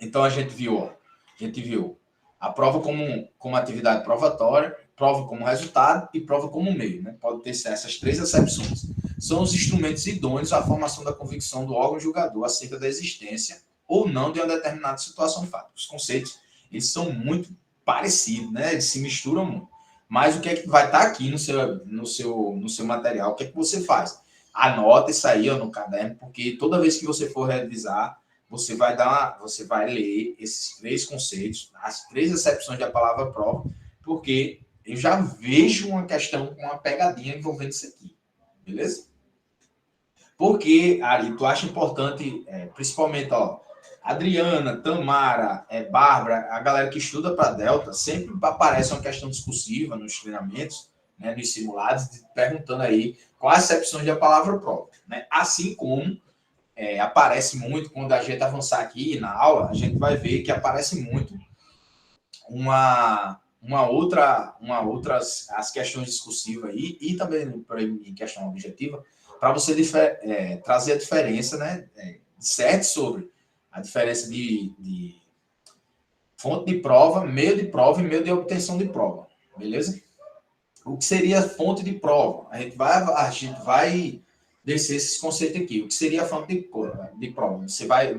Então, a gente viu a prova como atividade provatória, prova como resultado e prova como meio, né? Pode ter essas três acepções. São os instrumentos idôneos à formação da convicção do órgão julgador acerca da existência ou não de uma determinada situação fática. Os conceitos, eles são muito parecidos, né? Eles se misturam muito. Mas o que é que vai estar aqui no seu material? O que é que você faz? Anota isso aí, ó, no caderno, porque toda vez que você for revisar, você vai ler esses três conceitos, as três acepções da palavra prova, porque eu já vejo uma questão com uma pegadinha envolvendo isso aqui. Beleza? Porque, Ari, tu acha importante, principalmente, ó, Adriana, Tamara, Bárbara, a galera que estuda para Delta, sempre aparece uma questão discursiva nos treinamentos, né, nos simulados, perguntando aí quais acepções da palavra prova. Né? Assim como aparece muito, quando a gente avançar aqui na aula, a gente vai ver que aparece muito as questões discursivas aí, e também em questão objetiva, para você trazer a diferença, né, certo, sobre a diferença de fonte de prova, meio de prova e meio de obtenção de prova, beleza? O que seria fonte de prova? A gente vai descer esses conceitos aqui. O que seria a fonte de prova? Você vai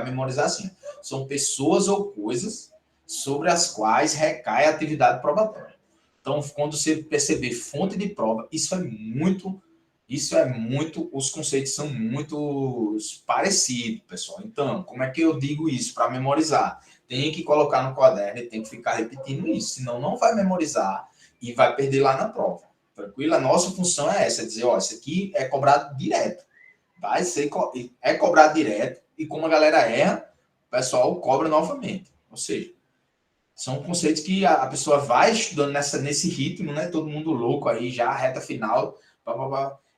memorizar assim. São pessoas ou coisas sobre as quais recai a atividade probatória. Então, quando você perceber fonte de prova, isso é muito, os conceitos são muito parecidos, pessoal. Então, como é que eu digo isso para memorizar? Tem que colocar no caderno e tem que ficar repetindo isso, senão não vai memorizar e vai perder lá na prova. Tranquilo? A nossa função é essa, é dizer, ó, isso aqui é cobrado direto. Vai ser cobrado direto e como a galera erra, o pessoal cobra novamente. Ou seja, são conceitos que a pessoa vai estudando nesse ritmo, né? Todo mundo louco aí, já reta final.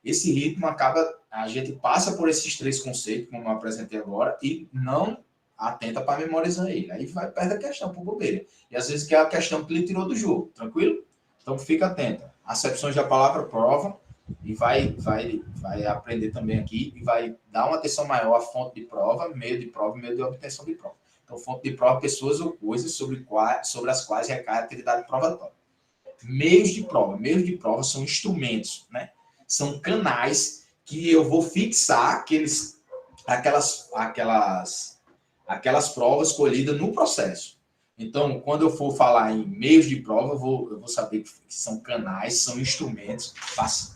Esse ritmo acaba, a gente passa por esses três conceitos, como eu apresentei agora, e não atenta para memorizar ele. Aí vai perder a questão por bobeira. E às vezes que é a questão que ele tirou do jogo, tranquilo? Então fica atento. Acepções da palavra prova e vai aprender também aqui e vai dar uma atenção maior à fonte de prova, meio de obtenção de prova. Então, fonte de prova, pessoas ou coisas sobre as quais recai a atividade provatória. Meios de prova são instrumentos, né? São canais que eu vou fixar aquelas provas colhidas no processo. Então, quando eu for falar em meios de prova, eu vou saber que são canais, são instrumentos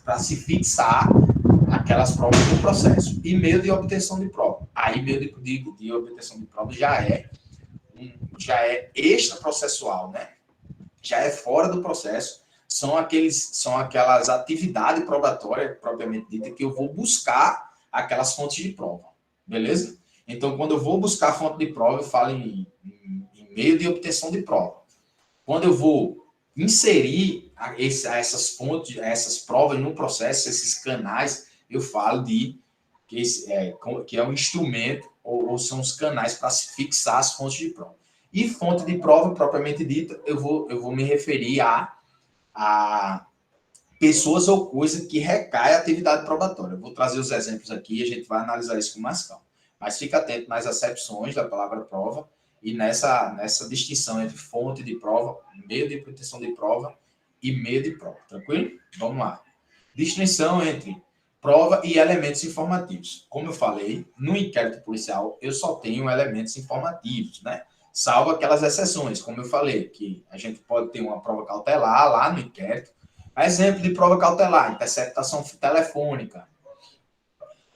para se fixar aquelas provas no processo. E meio de obtenção de prova. Aí, meio de obtenção de prova já é extraprocessual, né? Já é fora do processo. São aquelas atividades probatórias, propriamente dita, que eu vou buscar aquelas fontes de prova. Beleza? Então, quando eu vou buscar a fonte de prova, eu falo em meio de obtenção de prova. Quando eu vou inserir essas fontes, essas provas no processo, esses canais, eu falo que é um instrumento ou são os canais para se fixar as fontes de prova. E fonte de prova, propriamente dita, eu vou me referir a pessoas ou coisas que recai a atividade probatória. Eu vou trazer os exemplos aqui e a gente vai analisar isso com mais calma. Mas fica atento nas acepções da palavra prova e nessa distinção entre fonte de prova, meio de obtenção de prova e meio de prova. Tranquilo? Vamos lá. Distinção entre prova e elementos informativos. Como eu falei, no inquérito policial, eu só tenho elementos informativos, né? Salvo aquelas exceções, como eu falei, que a gente pode ter uma prova cautelar lá no inquérito. Exemplo de prova cautelar, interceptação telefônica,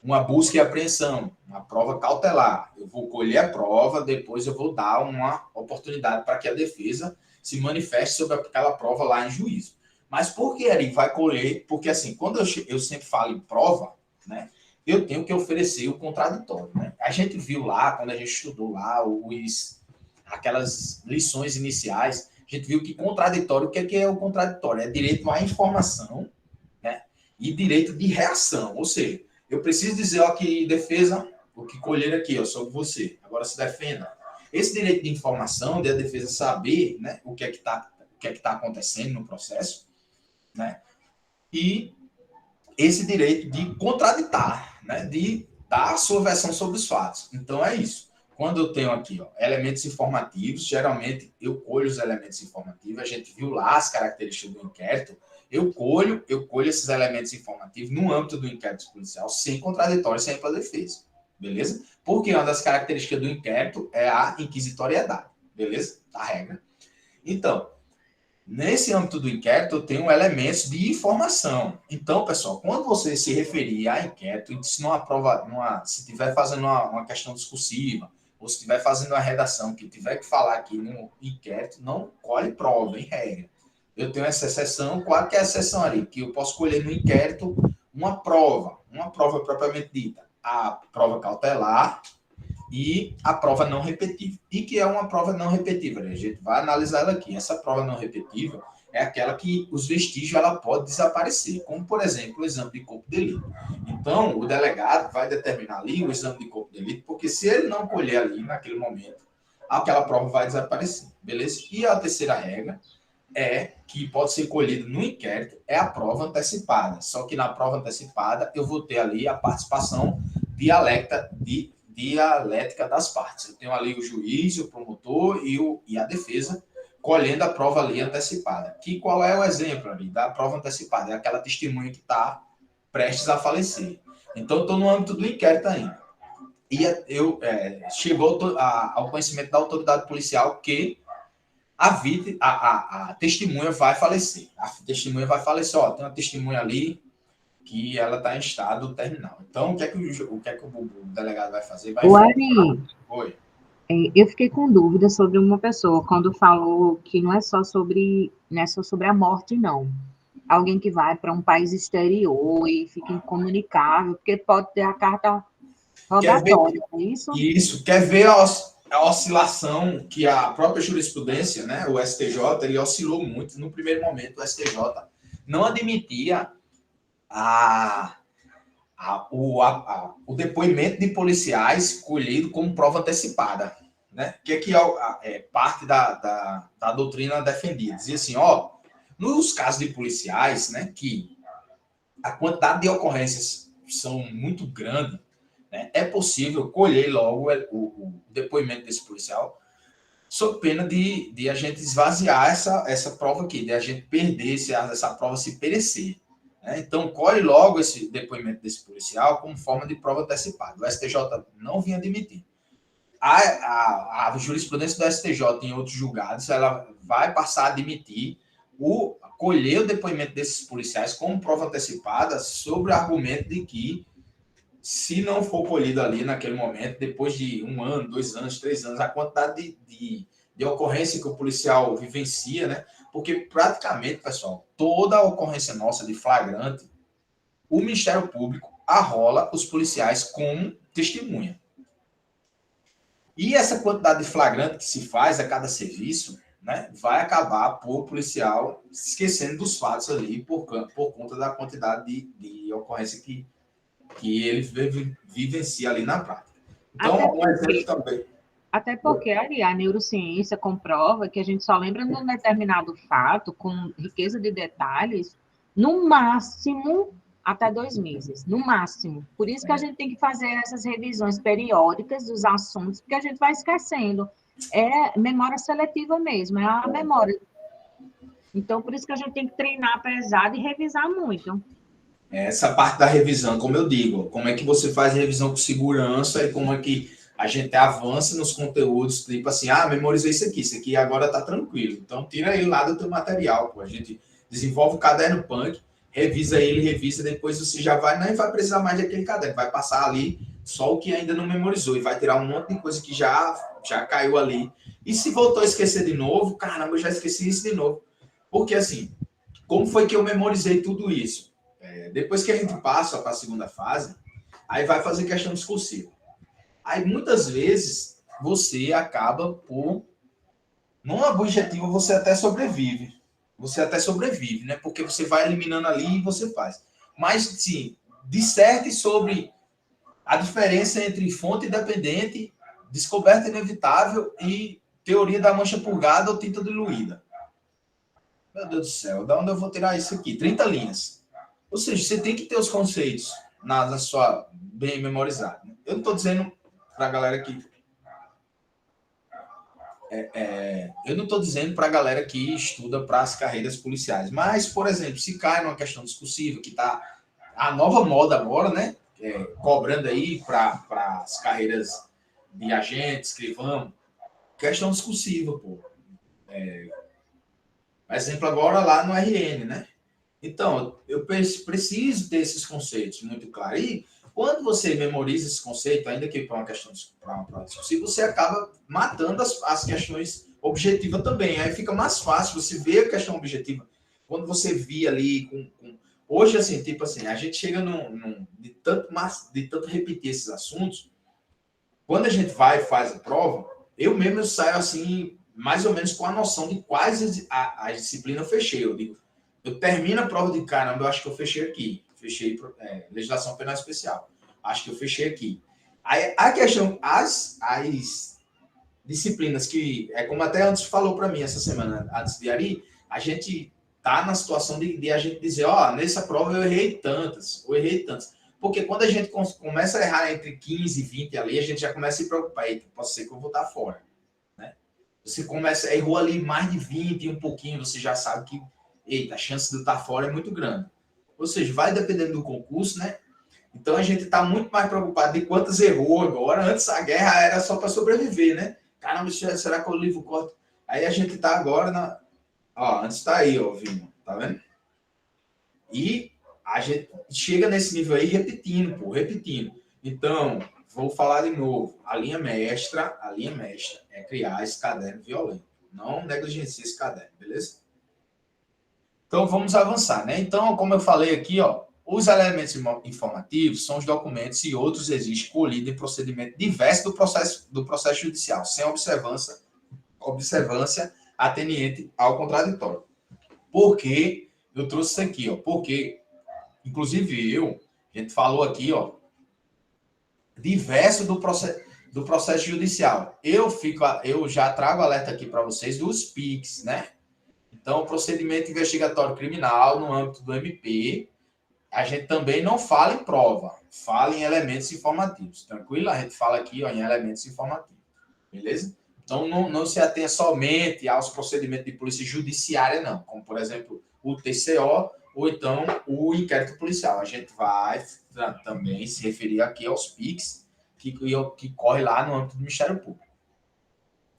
uma busca e apreensão, uma prova cautelar. Eu vou colher a prova, depois eu vou dar uma oportunidade para que a defesa se manifeste sobre aquela prova lá em juízo. Mas por que ele vai colher? Porque assim, quando eu sempre falo em prova, né, eu tenho que oferecer o contraditório. Né? A gente viu lá, quando a gente estudou lá aquelas lições iniciais, a gente viu que contraditório, o que é o contraditório? É direito à informação, né, e direito de reação. Ou seja, eu preciso dizer, ó, que defesa, o que colher aqui, ó, sobre você. Agora se defenda. Esse direito de informação, de a defesa saber, né, o que é que está acontecendo no processo, né, e esse direito de contraditar, né, de dar a sua versão sobre os fatos. Então é isso. quando eu tenho aqui, ó, elementos informativos, geralmente eu colho os elementos informativos, a gente viu lá as características do inquérito, eu colho esses elementos informativos no âmbito do inquérito policial, sem contraditório, sem ampla defesa, beleza? Porque uma das características do inquérito é a inquisitoriedade, beleza? A regra. Então, nesse âmbito do inquérito, eu tenho elementos de informação. Então, pessoal, quando você se referir a inquérito, se numa prova, se estiver fazendo uma questão discursiva, ou se estiver fazendo uma redação que tiver que falar aqui no inquérito, não colhe prova, em regra. Eu tenho essa exceção, qual que é a exceção ali? Que eu posso colher no inquérito uma prova propriamente dita. A prova cautelar e a prova não repetível. E que é uma prova não repetível, né? A gente vai analisar ela aqui. Essa prova não repetível é aquela que os vestígios ela pode desaparecer, como, por exemplo, o exame de corpo de delito. Então, o delegado vai determinar ali o exame de corpo de delito, porque se ele não colher ali, naquele momento, aquela prova vai desaparecer, beleza? E a terceira regra é que pode ser colhido no inquérito é a prova antecipada. Só que na prova antecipada eu vou ter ali a participação dialética das partes. Eu tenho ali o juiz, o promotor e a defesa colhendo a prova ali antecipada. Que qual é o exemplo ali da prova antecipada? É aquela testemunha que está prestes a falecer. Então, estou no âmbito do inquérito ainda. E chegou ao conhecimento da autoridade policial que a testemunha vai falecer. A testemunha vai falecer. Ó, tem uma testemunha ali que ela está em estado terminal. Então, o que é que o delegado vai fazer? O Ari, Oi. Eu fiquei com dúvida sobre uma pessoa quando falou que não é só sobre a morte, não. Alguém que vai para um país exterior e fica incomunicável, porque pode ter a carta rogatória, é isso? Isso. Quer ver a oscilação que a própria jurisprudência, né, o STJ, ele oscilou muito. No primeiro momento, o STJ não admitia o depoimento de policiais colhido como prova antecipada, né? Que é parte da doutrina defendida. Dizia assim, ó, nos casos de policiais, né, que a quantidade de ocorrências são muito grande, né, é possível colher logo o depoimento desse policial sob pena de a gente esvaziar essa prova aqui, de a gente perder, essa prova se perecer. Né? Então, colhe logo esse depoimento desse policial como forma de prova antecipada. O STJ não vinha admitir. A jurisprudência do STJ em outros julgados, ela vai passar a admitir colher o depoimento desses policiais como prova antecipada sobre o argumento de que se não for colhido ali naquele momento, depois de 1 ano, 2 anos, 3 anos, a quantidade de ocorrência que o policial vivencia, né? Porque praticamente, pessoal, toda ocorrência nossa de flagrante, o Ministério Público arrola os policiais como testemunha. E essa quantidade de flagrante que se faz a cada serviço, né, vai acabar por o policial esquecendo dos fatos ali por conta da quantidade de ocorrência que ele vivencia ali na prática. Então, um exemplo também. Até porque a neurociência comprova que a gente só lembra de um determinado fato com riqueza de detalhes, no máximo até 2 meses, no máximo. Por isso que a gente tem que fazer essas revisões periódicas dos assuntos, porque a gente vai esquecendo. É memória seletiva mesmo, é a memória. Então, por isso que a gente tem que treinar pesado e revisar muito. Essa parte da revisão, como eu digo, como é que você faz revisão com segurança e como é que a gente avança nos conteúdos, tipo assim, memorizei isso aqui agora tá tranquilo. Então, tira ele lá do teu material, pô. A gente desenvolve o caderno punk, revisa, depois você já nem vai precisar mais daquele caderno, vai passar ali só o que ainda não memorizou e vai tirar um monte de coisa que já caiu ali. E se voltou a esquecer de novo, caramba, eu já esqueci isso de novo. Porque assim, como foi que eu memorizei tudo isso? Depois que a gente passa para a segunda fase, aí vai fazer questão discursiva. Aí, muitas vezes, você acaba por... Num objetivo, você até sobrevive. Né? Porque você vai eliminando ali e você faz. Mas, sim, disserte sobre a diferença entre fonte independente, descoberta inevitável e teoria da mancha purgada ou tinta diluída. Meu Deus do céu, da onde eu vou tirar isso aqui? 30 linhas. Ou seja, você tem que ter os conceitos na sua bem memorizado. Eu não estou dizendo para a galera que eu não estou dizendo para a galera que estuda para as carreiras policiais, mas, por exemplo, se cai numa questão discursiva, que está a nova moda agora, né? Cobrando aí para as carreiras de agente, escrivão, questão discursiva, pô. Exemplo agora lá no RN, né? Então, eu preciso desses conceitos muito claros. E quando você memoriza esse conceito, ainda que para uma questão para uma prova discursiva, você acaba matando as questões objetivas também. Aí fica mais fácil você ver a questão objetiva. Quando você via ali hoje, assim, tipo assim, a gente chega de tanto repetir esses assuntos, quando a gente vai e faz a prova, eu mesmo saio assim, mais ou menos com a noção de quais as disciplinas eu fechei. Eu digo, eu termino a prova de caramba, eu acho que eu fechei aqui. Fechei legislação penal especial. Acho que eu fechei aqui. Aí a questão, as disciplinas que, como até antes falou para mim essa semana, antes de Ari, a gente tá na situação de a gente dizer, nessa prova eu errei tantas. Porque quando a gente começa a errar entre 15 e 20 ali, a gente já começa a se preocupar. Eita, pode ser que eu vou estar fora. Né? Você errou ali mais de 20 e um pouquinho, você já sabe que, eita, a chance de eu estar fora é muito grande. Ou seja, vai dependendo do concurso, né? Então a gente está muito mais preocupado de quantas errou agora. Antes a guerra era só para sobreviver, né? Caramba, será que eu livro corto? Aí a gente está agora antes está aí, ó, Vinho, tá vendo? E a gente chega nesse nível aí repetindo. Então, vou falar de novo. A linha mestra é criar esse caderno violento. Não negligenciar esse caderno, beleza? Então, vamos avançar, né? Então, como eu falei aqui, ó, os elementos informativos são os documentos e outros registros colhidos em procedimento diverso do processo judicial, sem observância ateniente ao contraditório. Por que eu trouxe isso aqui, ó? Porque, inclusive a gente falou aqui, ó, diverso do processo judicial. Eu já trago alerta aqui para vocês dos PICs, né? Então, procedimento investigatório criminal no âmbito do MP, a gente também não fala em prova, fala em elementos informativos. Tranquilo? A gente fala aqui, ó, em elementos informativos. Beleza? Então, não se atenha somente aos procedimentos de polícia judiciária, não. Como, por exemplo, o TCO ou então o inquérito policial. A gente vai também se referir aqui aos PICs que corre lá no âmbito do Ministério Público.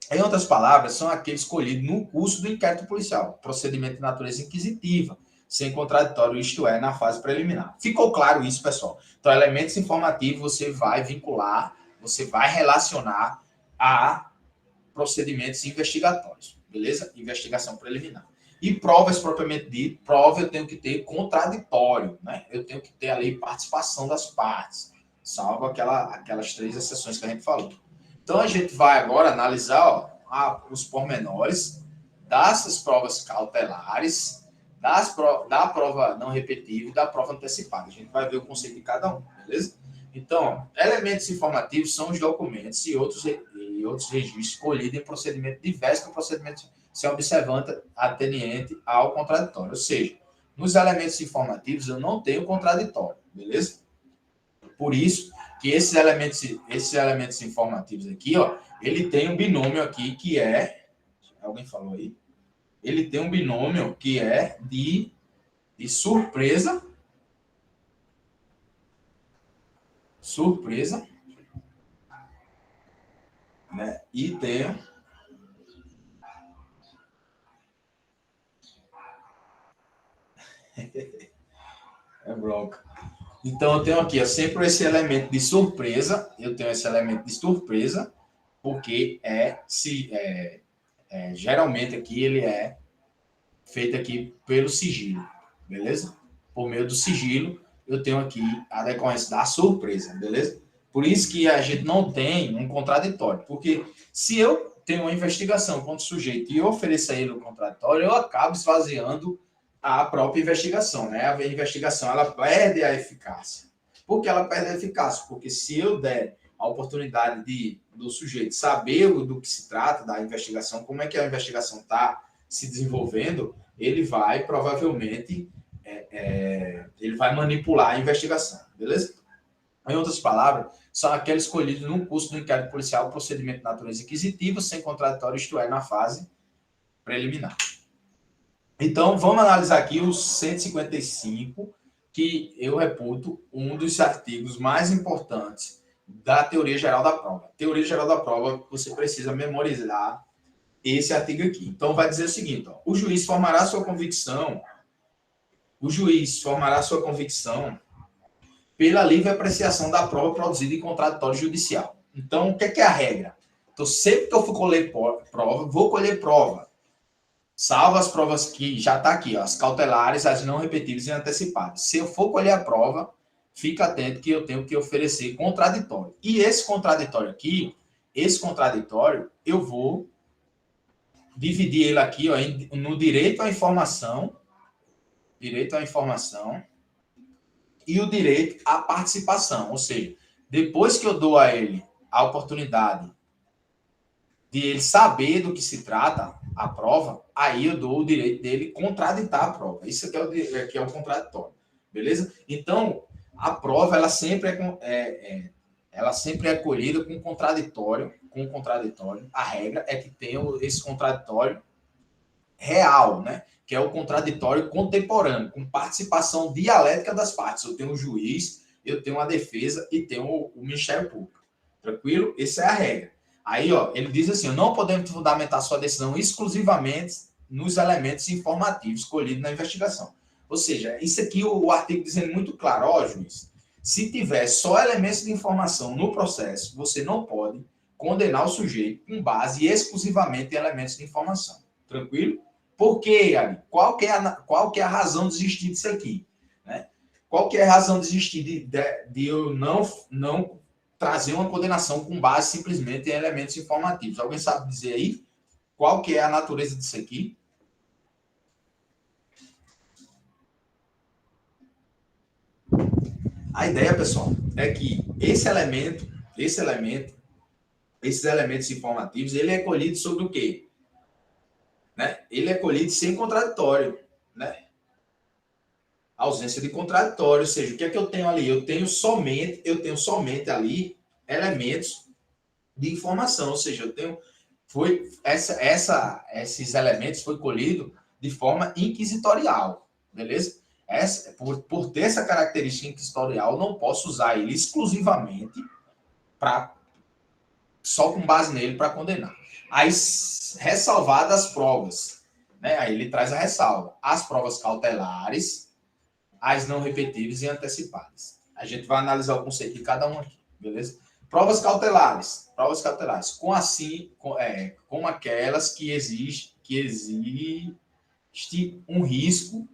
Em outras palavras, são aqueles escolhidos no curso do inquérito policial, procedimento de natureza inquisitiva, sem contraditório, isto é, na fase preliminar. Ficou claro isso, pessoal? Então, elementos informativos você vai vincular, você vai relacionar a procedimentos investigatórios, beleza? Investigação preliminar. E provas propriamente dito, prova eu tenho que ter contraditório, né? Eu tenho que ter ali participação das partes, salvo aquelas 3 exceções que a gente falou. Então, a gente vai agora analisar os pormenores dessas provas cautelares, da prova não repetível e da prova antecipada. A gente vai ver o conceito de cada um, beleza? Então, elementos informativos são os documentos e outros registros escolhidos em procedimento diverso com procedimento sem observância ateniente ao contraditório. Ou seja, nos elementos informativos eu não tenho contraditório, beleza? Por isso que esses elementos informativos aqui, ó, ele tem um binômio aqui que é... Alguém falou aí? Ele tem um binômio que é de surpresa, né? E tem bronca. Então, eu tenho aqui sempre esse elemento de surpresa. Porque geralmente aqui ele é feito aqui pelo sigilo, beleza? Por meio do sigilo, eu tenho aqui a decorrência da surpresa, beleza? Por isso que a gente não tem um contraditório. Porque se eu tenho uma investigação contra o sujeito e eu ofereço a ele um contraditório, eu acabo esvaziando a própria investigação, né? A investigação, ela perde a eficácia. Por que ela perde a eficácia? Porque se eu der a oportunidade do sujeito saber do que se trata da investigação, como é que a investigação está se desenvolvendo, ele vai provavelmente ele vai manipular a investigação, beleza? Em outras palavras, são aqueles escolhidos num curso do inquérito policial, procedimento de natureza inquisitiva, sem contraditório, isto é, na fase preliminar. Então, vamos analisar aqui os 155, que eu reputo um dos artigos mais importantes da teoria geral da prova. Teoria geral da prova, você precisa memorizar esse artigo aqui. Então, vai dizer o seguinte, ó, o juiz formará sua convicção pela livre apreciação da prova produzida em contraditório judicial. Então, o que é a regra? Então, sempre que eu for colher prova, vou colher prova. Salvo as provas que já está aqui, ó, as cautelares, as não repetíveis e antecipadas. Se eu for colher a prova, fica atento que eu tenho que oferecer contraditório. E esse contraditório aqui, eu vou dividir ele aqui, ó, no direito à informação, e o direito à participação. Ou seja, depois que eu dou a ele a oportunidade de ele saber do que se trata a prova, aí eu dou o direito dele contraditar a prova. Isso aqui é o contraditório. Beleza? Então, a prova ela sempre é colhida com contraditório. A regra é que tenha esse contraditório real, né? Que é o contraditório contemporâneo, com participação dialética das partes. Eu tenho o juiz, eu tenho a defesa e tenho o Ministério Público. Tranquilo? Essa é a regra. Aí, ó, ele diz assim, não podemos fundamentar sua decisão exclusivamente nos elementos informativos escolhidos na investigação. Ou seja, isso aqui o artigo dizendo muito claro, ó, juiz, se tiver só elementos de informação no processo, você não pode condenar o sujeito com base exclusivamente em elementos de informação. Tranquilo? Por quê, Ari? Qual que é a razão de existir disso aqui? Né? Qual que é a razão de existir de eu não trazer uma condenação com base simplesmente em elementos informativos? Alguém sabe dizer aí qual que é a natureza disso aqui? A ideia, pessoal, é que esses elementos informativos, ele é colhido sobre o quê? Né? Ele é colhido sem contraditório, né? Ausência de contraditório, ou seja, o que é que eu tenho ali? Eu tenho somente ali elementos de informação, ou seja, esses elementos foi colhido de forma inquisitorial, beleza? Por ter essa característica inquisitorial, eu não posso usar ele exclusivamente só com base nele para condenar. Aí, ressalvadas as provas, né? Aí ele traz a ressalva. As provas cautelares, as não repetíveis e antecipadas. A gente vai analisar o conceito de cada um aqui, beleza? Provas cautelares, como aquelas que existe um risco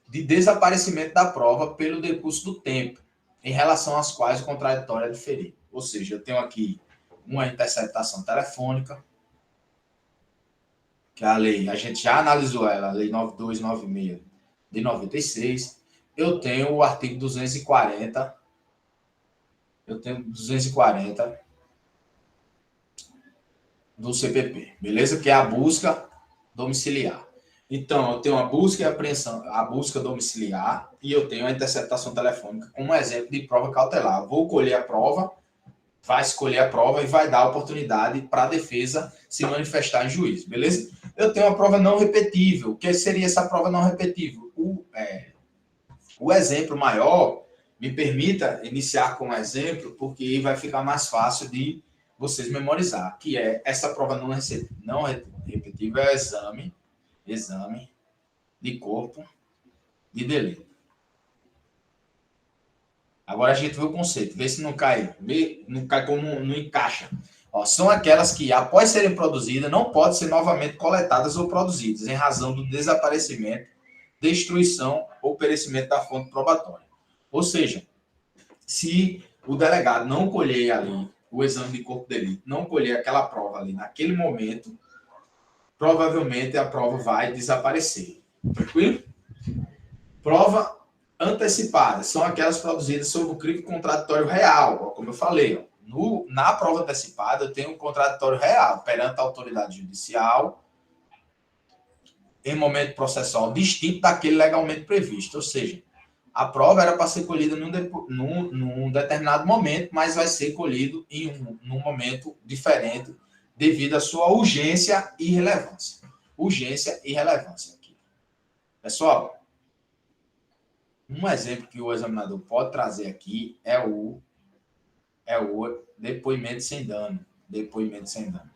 de desaparecimento da prova pelo decurso do tempo, em relação às quais o contraditório é diferido. Ou seja, eu tenho aqui uma interceptação telefônica, que a lei, a gente já analisou ela, a lei 9296 de 96. Eu tenho o artigo 240. Do CPP, beleza? Que é a busca domiciliar. Então, eu tenho a busca e apreensão, a busca domiciliar, e eu tenho a interceptação telefônica como exemplo de prova cautelar. Vou colher a prova, vai escolher a prova e vai dar a oportunidade para a defesa se manifestar em juízo, beleza? Eu tenho a prova não repetível. O que seria essa prova não repetível? O exemplo maior, me permita iniciar com um exemplo, porque vai ficar mais fácil de vocês memorizar, que é essa prova não repetível, é exame de corpo de delito. Agora a gente vê o conceito, vê se não cai como não encaixa. Ó, são aquelas que, após serem produzidas, não podem ser novamente coletadas ou produzidas, em razão do desaparecimento, destruição ou perecimento da fonte probatória. Ou seja, se o delegado não colher ali o exame de corpo de delito, não colher aquela prova ali naquele momento, provavelmente a prova vai desaparecer. Tranquilo? Prova antecipada são aquelas produzidas sob o crime contraditório real, como eu falei. Na prova antecipada, eu tenho um contraditório real perante a autoridade judicial em momento processual distinto daquele legalmente previsto. Ou seja, A prova era para ser colhida num determinado momento, mas vai ser colhido num momento diferente devido à sua urgência e relevância. Urgência e relevância aqui. Pessoal, um exemplo que o examinador pode trazer aqui é o depoimento sem dano. Depoimento sem dano.